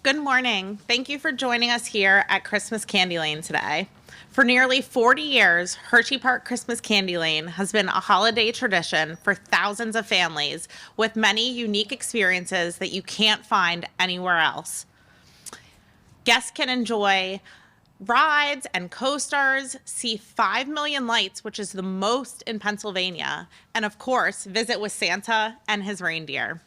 Good morning. Thank you for joining us here at Christmas Candylane today. For nearly 40 years, Hersheypark Christmas Candylane has been a holiday tradition for thousands of families with many unique experiences that you can't find anywhere else. Guests can enjoy rides and coasters, see 5 million lights, which is the most in Pennsylvania, and of course, visit with Santa and his reindeer.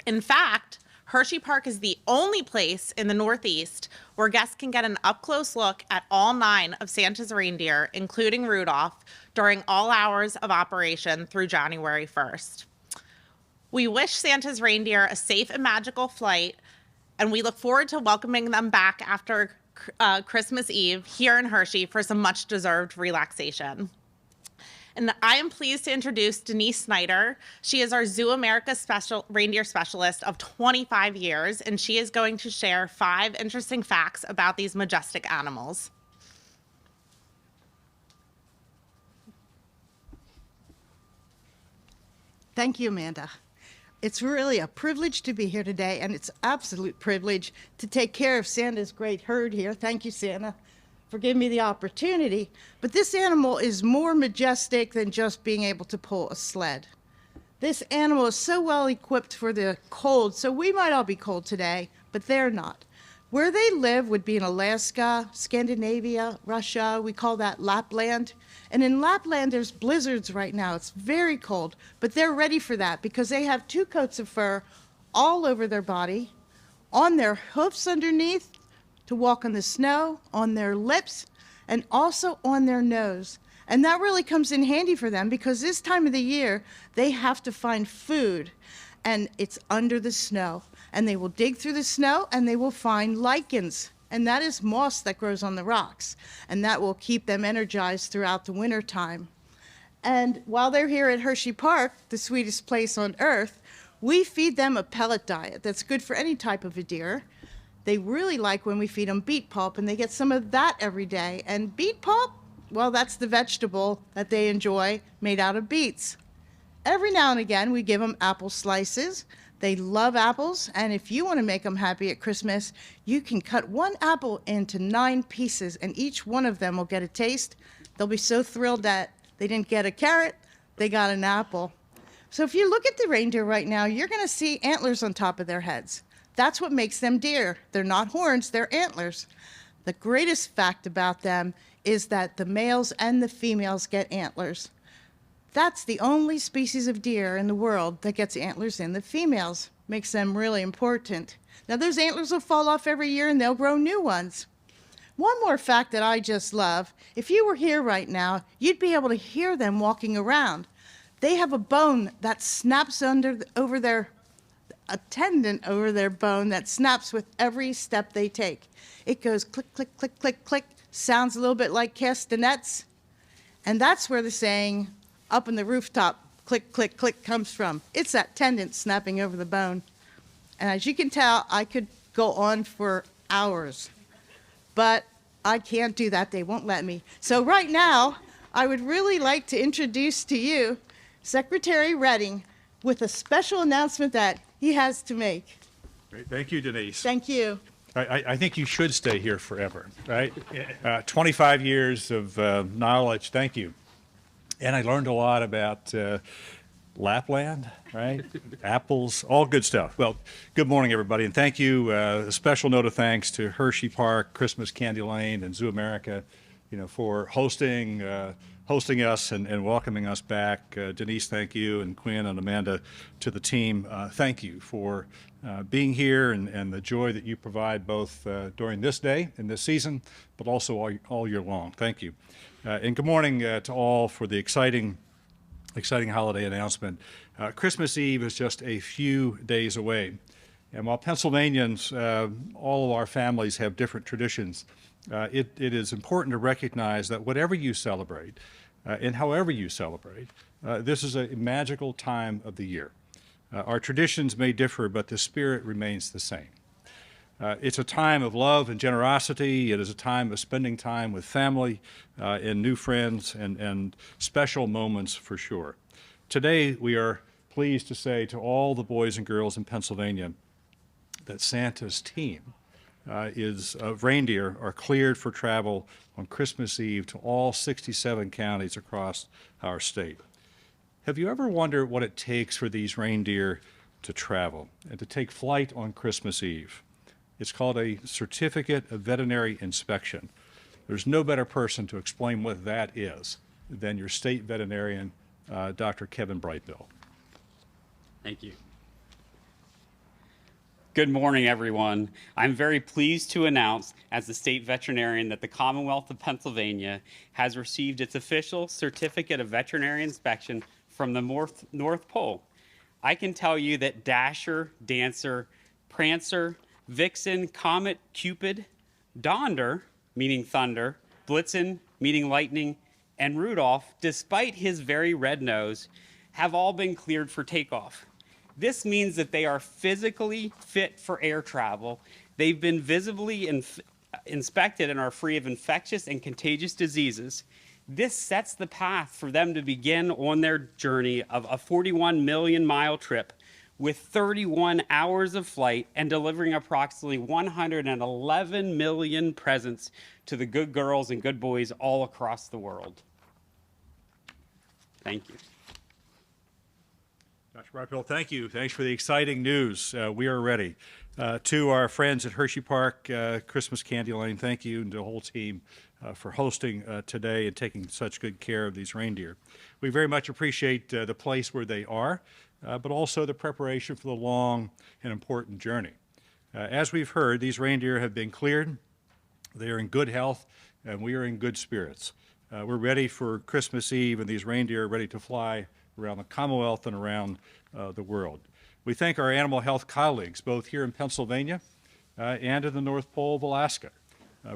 In fact, Hersheypark is the only place in the Northeast where guests can get an up close look at all 9 of Santa's reindeer, including Rudolph, during all hours of operation through January 1st. We wish Santa's reindeer a safe and magical flight, and we look forward to welcoming them back after Christmas Eve here in Hershey for some much deserved relaxation. And I am pleased to introduce Denise Snyder. She is our ZooAmerica reindeer specialist of 25 years, and she is going to share 5 interesting facts about these majestic animals. Thank you, Amanda. It's really a privilege to be here today, and it's an absolute privilege to take care of Santa's great herd here. Thank you, Santa, for giving me the opportunity. But this animal is more majestic than just being able to pull a sled. This animal is so well equipped for the cold, so we might all be cold today, but they're not. Where they live would be in Alaska, Scandinavia, Russia. We call that Lapland. And in Lapland, there's blizzards right now. It's very cold, but they're ready for that because they have 2 coats of fur all over their body, on their hoofs underneath to walk on the snow, on their lips, and also on their nose. And that really comes in handy for them because this time of the year, they have to find food, and it's under the snow. And they will dig through the snow, and they will find lichens. And that is moss that grows on the rocks. And that will keep them energized throughout the winter time. And while they're here at Hersheypark, the sweetest place on earth, we feed them a pellet diet that's good for any type of a deer. They really like when we feed them beet pulp, and they get some of that every day. And beet pulp, well, that's the vegetable that they enjoy made out of beets. Every now and again, we give them apple slices. They love apples, and if you want to make them happy at Christmas, you can cut 1 apple into 9 pieces, and each one of them will get a taste. They'll be so thrilled that they didn't get a carrot, they got an apple. So if you look at the reindeer right now, you're going to see antlers on top of their heads. That's what makes them deer. They're not horns, they're antlers. The greatest fact about them is that the males and the females get antlers. That's the only species of deer in the world that gets antlers in the females. Makes them really important. Now, those antlers will fall off every year and they'll grow new ones. One more fact that I just love, if you were here right now, you'd be able to hear them walking around. They have a bone that snaps over their, a tendon over their bone that snaps with every step they take. It goes click, click, click, click, click, sounds a little bit like castanets. And that's where the saying, up in the rooftop, click, click, click, comes from. It's that tendon snapping over the bone. And as you can tell, I could go on for hours, but I can't do that. They won't let me. So right now, I would really like to introduce to you Secretary Redding with a special announcement that he has to make. Great. Thank you, Denise. Thank you. I think you should stay here forever, right? 25 years of knowledge. Thank you. And I learned a lot about Lapland, right? Apples, all good stuff. Well, good morning, everybody, and thank you. A special note of thanks to Hersheypark Christmas Candylane and ZooAmerica, for hosting us and welcoming us back. Denise, thank you, and Quinn and Amanda to the team. Thank you for being here and the joy that you provide both during this day and this season, but also all year long. Thank you. And good morning to all for the exciting holiday announcement. Christmas Eve is just a few days away. And while Pennsylvanians, all of our families have different traditions, it is important to recognize that whatever you celebrate and however you celebrate, this is a magical time of the year. Our traditions may differ, but the spirit remains the same. It's a time of love and generosity. It is a time of spending time with family and new friends and special moments for sure. Today, we are pleased to say to all the boys and girls in Pennsylvania that Santa's team reindeer are cleared for travel on Christmas Eve to all 67 counties across our state. Have you ever wondered what it takes for these reindeer to travel and to take flight on Christmas Eve? It's called a certificate of veterinary inspection. There's no better person to explain what that is than your state veterinarian, Dr. Kevin Brightbill. Thank you. Good morning, everyone. I'm very pleased to announce, as the state veterinarian, that the Commonwealth of Pennsylvania has received its official certificate of veterinary inspection from the North Pole. I can tell you that Dasher, Dancer, Prancer, Vixen, Comet, Cupid, Donder, meaning thunder, Blitzen, meaning lightning, and Rudolph, despite his very red nose, have all been cleared for takeoff. This means that they are physically fit for air travel. They've been visibly inspected and are free of infectious and contagious diseases. This sets the path for them to begin on their journey of a 41 million mile trip with 31 hours of flight and delivering approximately 111 million presents to the good girls and good boys all across the world. Thank you. Dr. Brightbill, thank you. Thanks for the exciting news. We are ready. To our friends at Hersheypark Christmas Candylane, thank you, and the whole team for hosting today and taking such good care of these reindeer. We very much appreciate the place where they are, but also the preparation for the long and important journey. As we've heard, these reindeer have been cleared. They are in good health, and we are in good spirits. We're ready for Christmas Eve, and these reindeer are ready to fly around the Commonwealth and around the world. We thank our animal health colleagues, both here in Pennsylvania and in the North Pole of Alaska,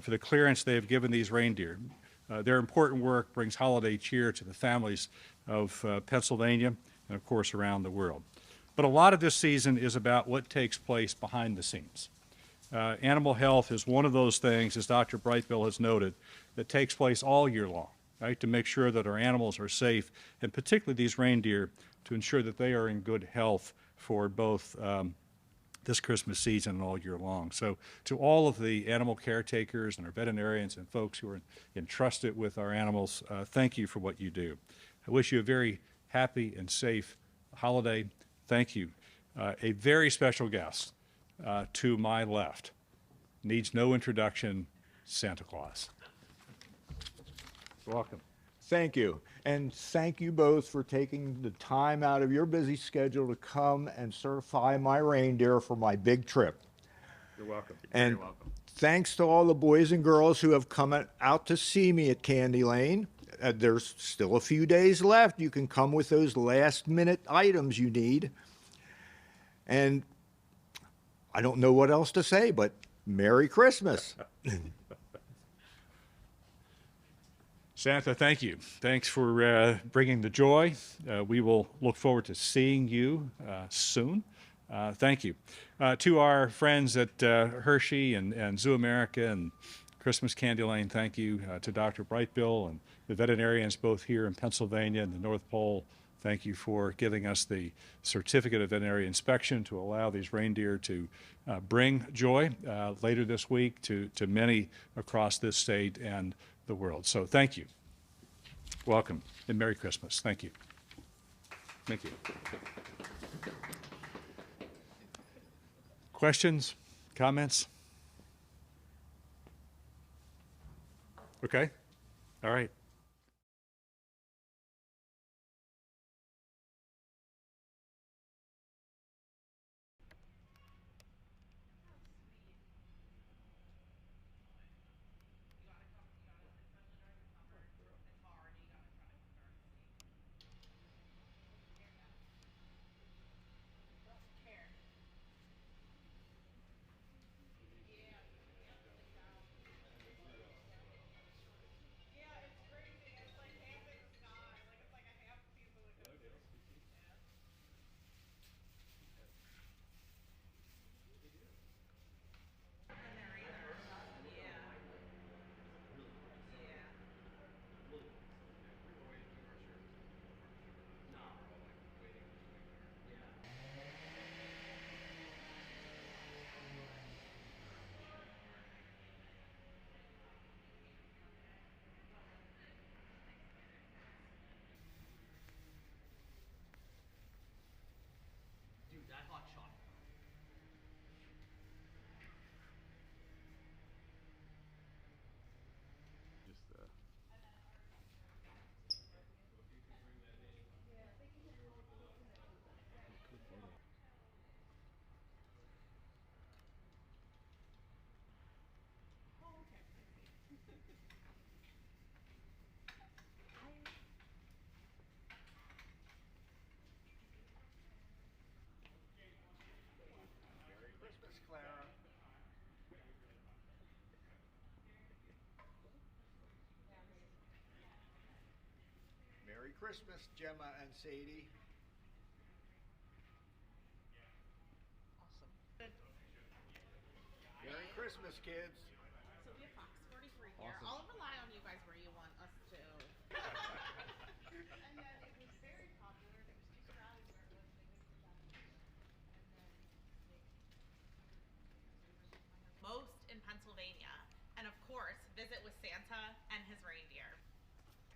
for the clearance they have given these reindeer. Their important work brings holiday cheer to the families of Pennsylvania and, of course, around the world. But a lot of this season is about what takes place behind the scenes. Animal health is one of those things, as Dr. Brightbill has noted, that takes place all year long, right, to make sure that our animals are safe, and particularly these reindeer, to ensure that they are in good health for both this Christmas season and all year long. So to all of the animal caretakers and our veterinarians and folks who are entrusted with our animals, thank you for what you do. I wish you a very happy and safe holiday. Thank you. A very special guest to my left needs no introduction, Santa Claus. Welcome. Thank you. And thank you both for taking the time out of your busy schedule to come and certify my reindeer for my big trip. You're welcome. And You're welcome. thanks to all the boys and girls who have come out to see me at Candylane. There's still a few days left. You can come with those last-minute items you need. And I don't know what else to say, but Merry Christmas. Santa, thank you. Thanks for bringing the joy. We will look forward to seeing you soon. Thank you. To our friends at Hershey and ZooAmerica and Christmas Candylane, thank you. To Dr. Brightbill and the veterinarians both here in Pennsylvania and the North Pole, thank you for giving us the certificate of veterinary inspection to allow these reindeer to bring joy later this week to many across this state and the world. So thank you. Welcome and Merry Christmas. Thank you. Thank you. Questions? Comments? Okay. All right. Christmas, Gemma and Sadie. Awesome. Merry Christmas, kids. Sophia Fox, 43 here. I'll rely on you guys where you want us to. And then it was very popular. There was 2 rallies where it was. They went to that. And then Most in Pennsylvania, and of course, visit with Santa and his reindeer.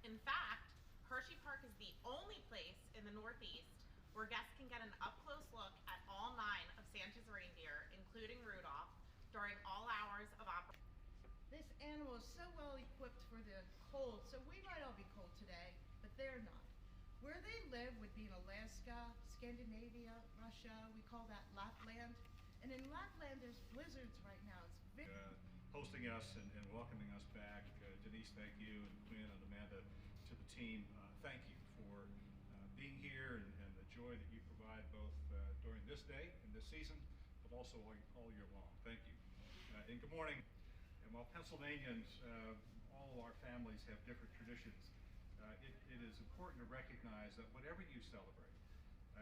In fact, Hersheypark is the only place in the Northeast where guests can get an up-close look at all 9 of Santa's reindeer, including Rudolph, during all hours of operation. this animal is so well equipped for the cold, so we might all be cold today, but they're not. Where they live would be in Alaska, Scandinavia, Russia. We call that Lapland. And in Lapland, there's blizzards right now. It's very Hosting us and welcoming us back. Denise, thank you, and Quinn and Amanda to the team. Thank you for being here and the joy that you provide both during this day and this season, but also all year long. Thank you. And good morning. And while Pennsylvanians, all our families have different traditions, it is important to recognize that whatever you celebrate,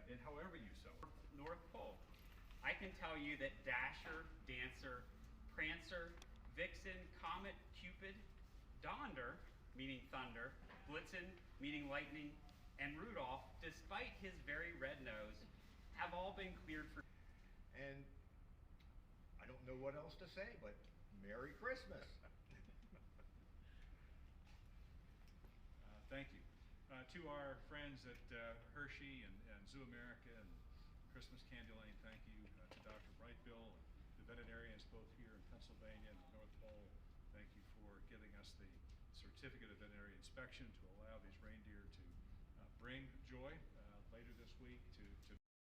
and however you celebrate, North Pole. I can tell you that Dasher, Dancer, Prancer, Vixen, Comet, Cupid, Donder, meaning thunder, Blitzen, meaning lightning, and Rudolph, despite his very red nose, have all been cleared for. And I don't know what else to say, but Merry Christmas. Thank you. To our friends at Hershey and ZooAmerica and Christmas Candylane, thank you. To Dr. Brightbill and the veterinarians both here in Pennsylvania and the North Pole, thank you for giving us the certificate of veterinary inspection to allow these reindeer to bring joy later this week